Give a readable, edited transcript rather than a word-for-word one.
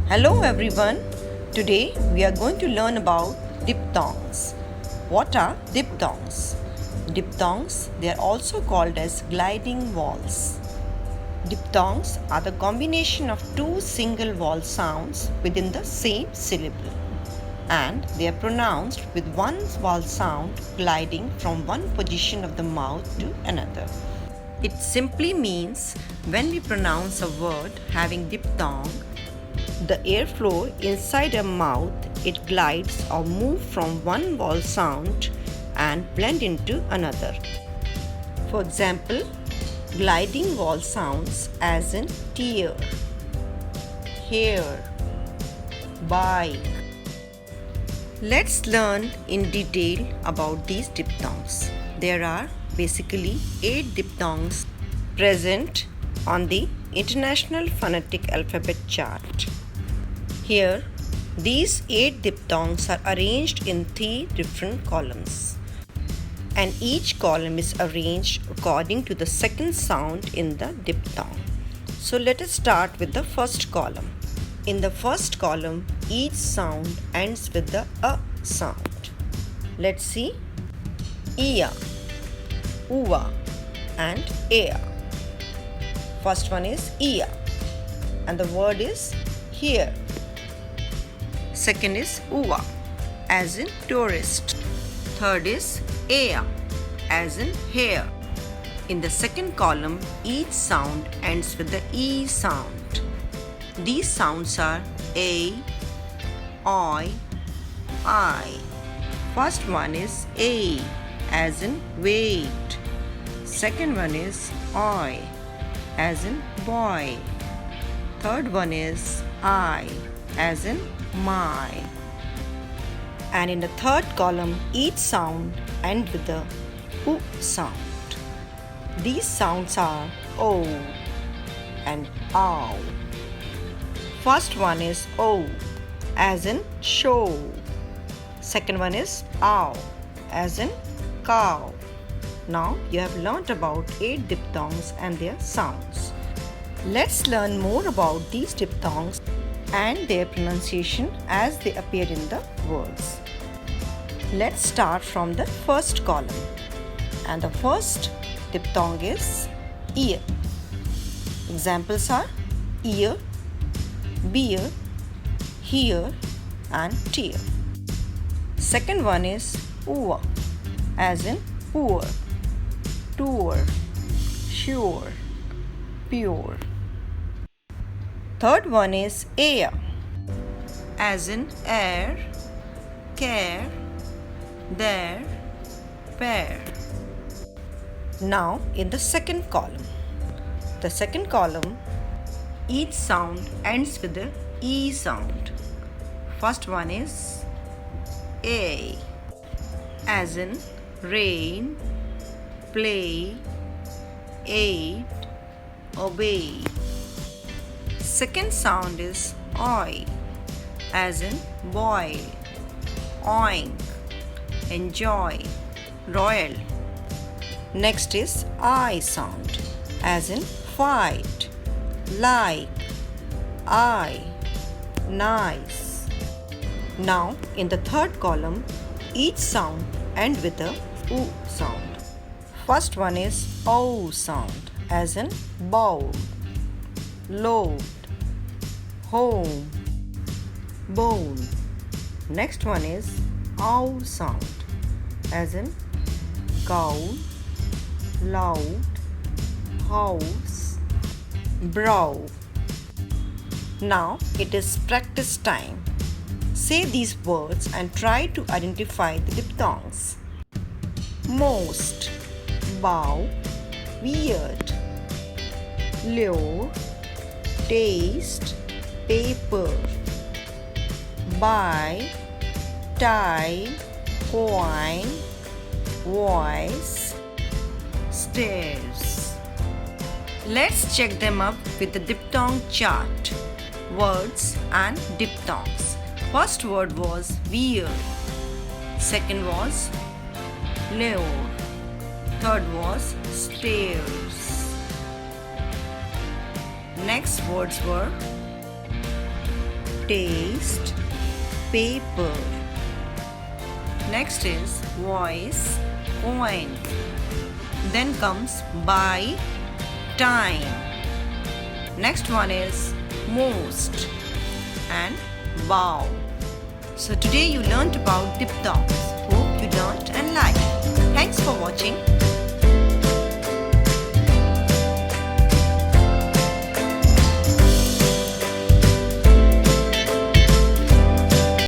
Hello everyone. Today we are going to learn about diphthongs. What are diphthongs? Diphthongs, they are also called as gliding vowels. Diphthongs are the combination of two single vowel sounds within the same syllable, and they are pronounced with one vowel sound gliding from one position of the mouth to another. It simply means when we pronounce a word having diphthong, the airflow inside a mouth, it glides or moves from one vowel sound and blend into another. For example, gliding vowel sounds as in tear, hair, bike. Let's learn in detail about these diphthongs. There are basically 8 diphthongs present on the International Phonetic Alphabet Chart. Here, these 8 diphthongs are arranged in 3 different columns, and each column is arranged according to the second sound in the diphthong. So let us start with the first column. In the first column, each sound ends with the a sound. Let's see. Ia, uva, and ea. First one is ia, and the word is here. Second is uva, as in tourist. Third is ea, as in hair. In the second column, each sound ends with the e sound. These sounds are a, oi, I. First one is a, as in wait. Second one is oi, as in boy. Third one is I, as in my. And in the third column, each sound ends with the u sound. These sounds are o and ow. First one is o, as in show. Second one is ow, as in cow. Now you have learnt about 8 diphthongs and their sounds. Let's learn more about these diphthongs and their pronunciation as they appear in the words. Let's start from the first column, and the first diphthong is ear. Examples are ear, beer, here, and tear. Second one is uva, as in poor, tour, sure, pure. Third one is ea, as in air, care, there, pair. Now in the second column. The second column, each sound ends with the e sound. First one is a, as in rain, play, aid, obey. Second sound is oi, as in boil, oink, enjoy, royal. Next is I sound, as in fight, like, I, nice. Now in the third column, each sound ends with a u sound. First one is o sound, as in bold, load, home, bone. Next one is ow sound, as in cow, loud, house, brow. Now it is practice time. Say these words and try to identify the diphthongs. Most, bow, weird, lure, taste, paper, buy, tie, coin, voice, stairs. Let's check them up with the diphthong chart. Words and diphthongs. First word was weird. Second was lure. Third was stairs. Next words were taste, paper. Next is voice, coin. Then comes buy, time. Next one is most and bow. So today you learnt about diptongs. Hope you learnt and liked. Thanks for watching.